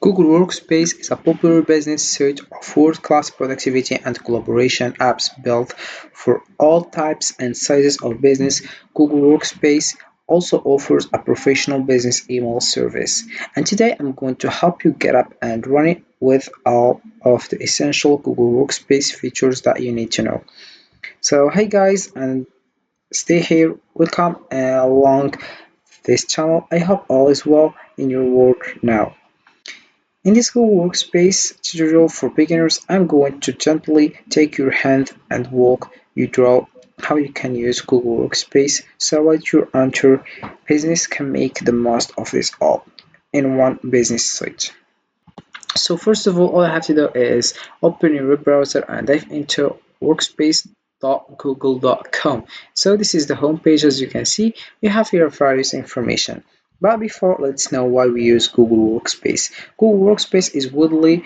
Google Workspace is a popular business suite of world-class productivity and collaboration apps built for all types and sizes of business. Google Workspace also offers a professional business email service. And today I'm going to help you get up and running with all of the essential Google Workspace features that you need to know. So hey guys, and stay here. Welcome along this channel. I hope all is well in your work now. In this Google Workspace tutorial for beginners, I'm going to gently take your hand and walk you through how you can use Google Workspace so that your entire business can make the most of this all in one business suite. So first of all I have to do is open your web browser and dive into workspace.google.com. So this is the home page. As you can see, we have here various information. But before, let's know why we use Google Workspace. Google Workspace is widely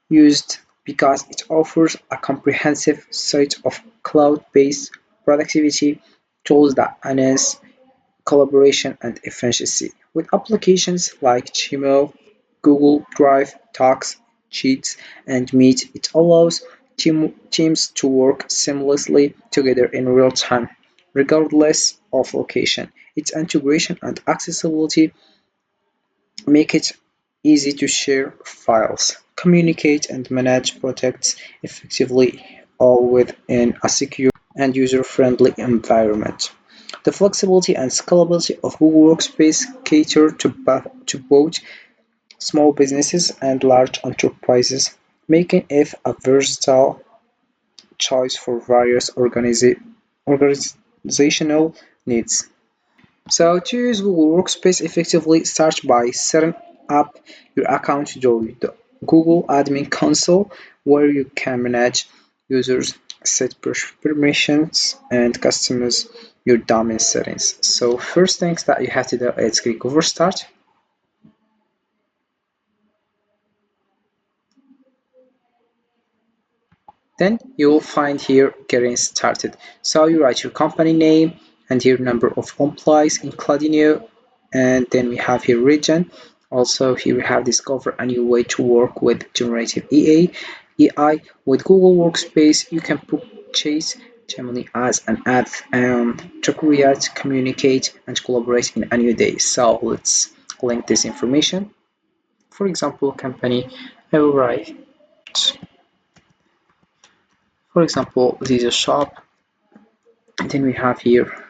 used because it offers a comprehensive suite of cloud-based productivity tools that enhance collaboration and efficiency. With applications like Gmail, Google Drive, Docs, Sheets, and Meet, it allows teams to work seamlessly together in real time, regardless of location. Its integration and accessibility make it easy to share files, communicate, and manage projects effectively, all within a secure and user-friendly environment. The flexibility and scalability of Google Workspace cater to both small businesses and large enterprises, making it a versatile choice for various organizational needs. So to use Google Workspace effectively, start by setting up your account through the Google Admin Console, where you can manage users, set permissions, and customize your domain settings. So first things that you have to do is click over Start. Then you will find here Getting Started. So you write your company name and your number of employees including you, and then we have here region. Also here we have Discover a new way to work with generative AI. With Google Workspace you can purchase Gemini as an app to create, communicate, and collaborate in a new day. So let's link this information. For example, company, I will write, for example, this is a shop, and then we have here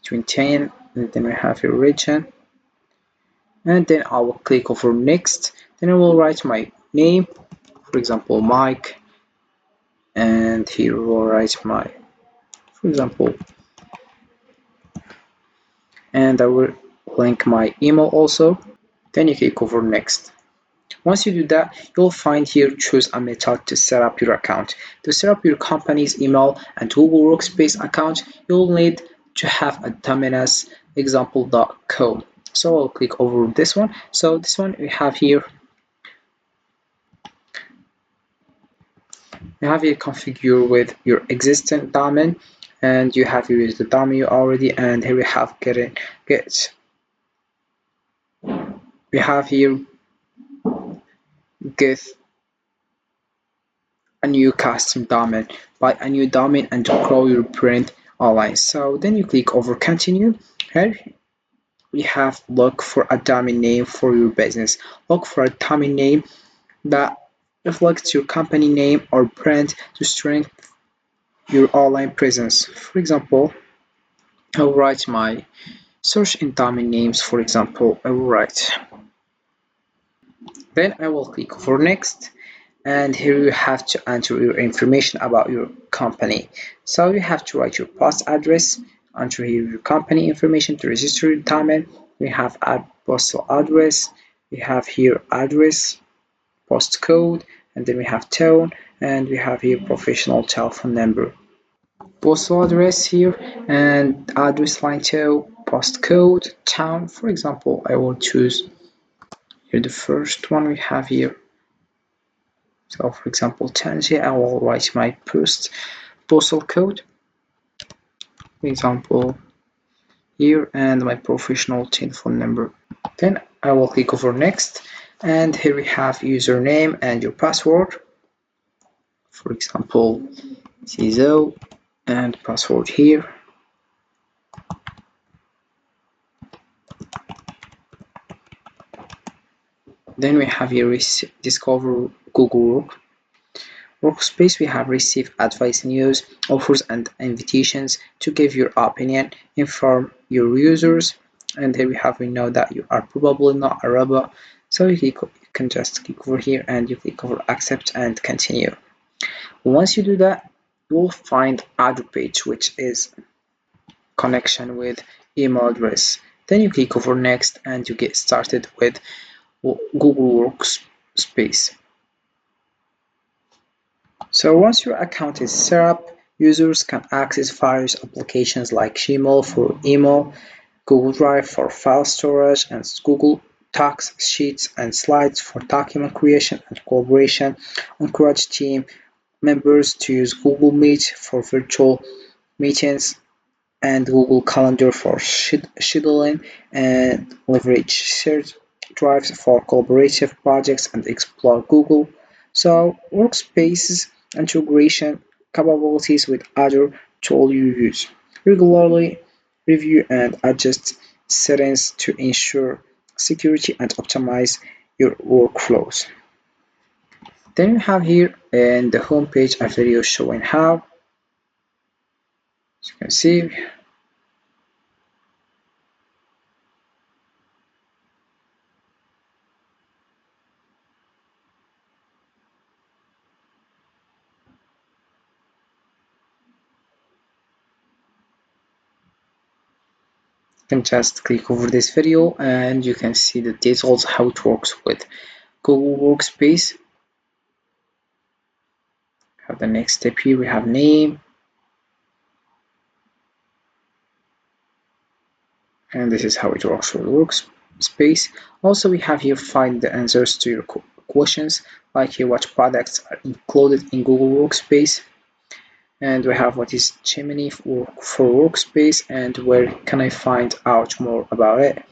between 10, and then we have here region, and then I will click over next. Then I will write my name, for example Mike, and here I will write my, for example, and I will link my email also. Then you click over next. Once you do that, you'll find here choose a method to set up your account. To set up your company's email and Google Workspace account, you'll need to have a domain as example.com. So I'll click over this one. So this one we have here configure with your existing domain, and you have here is the domain already, and here we have we have here get a new custom domain, buy a new domain, and grow your brand online. So then you click over continue. Here we have look for a domain name for your business. Look for a domain name that reflects your company name or brand to strengthen your online presence. For example, I'll write my search in domain names. For example, I will write. Then I will click over next, and here you have to enter your information about your company. So you have to write your post address, enter here your company information to register your domain. We have postal address, we have here address, postcode, and then we have town, and we have here professional telephone number. Postal address here and address line 2, postcode, town. For example, I will choose here the first one we have here. So for example, Tangier, I will write my postal code, for example here, and my professional telephone number. Then I will click over next, And here we have username and your password. For example, CISO and password here. Then we have here discover Google Workspace. We have received advice, news, offers, and invitations to give your opinion, inform your users. And here we know that you are probably not a robot, so you can just click over here and you click over accept and continue. Once you do that, you will find other page which is connection with email address. Then you click over next and you get started with Google Workspace. So once your account is set up, users can access various applications like Gmail for email, Google Drive for file storage, and Google Docs, Sheets, and Slides for document creation and collaboration. Encourage team members to use Google Meet for virtual meetings and Google Calendar for scheduling, and leverage shared drives for collaborative projects and explore Google. So Workspace's integration capabilities with other tools you use. Regularly review and adjust settings to ensure security and optimize your workflows. Then you have here in the home page a video showing how. As you can see, can just click over this video and you can see the details how it works with Google Workspace. Have the next step here, we have name, and this is how it works with Workspace. Also we have here find the answers to your questions, like here what products are included in Google Workspace, and we have what is Gemini for Workspace and where can I find out more about it.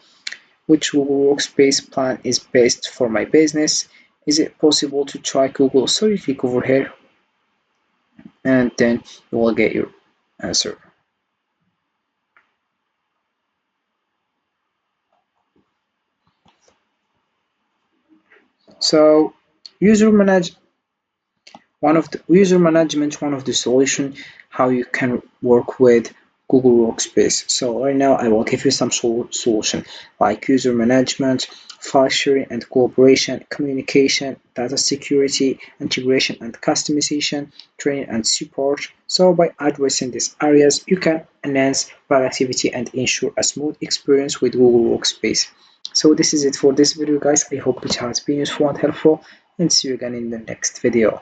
Which Google Workspace plan is best for my business? Is it possible to try Google? So you click over here and then you will get your answer. So user manage one of the solution how you can work with Google Workspace. So right now I will give you some solution like user management, file sharing and collaboration, communication, data security, integration and customization, training and support. So by addressing these areas, you can enhance productivity and ensure a smooth experience with Google Workspace. So this is it for this video, guys. I hope it has been useful and helpful, and see you again in the next video.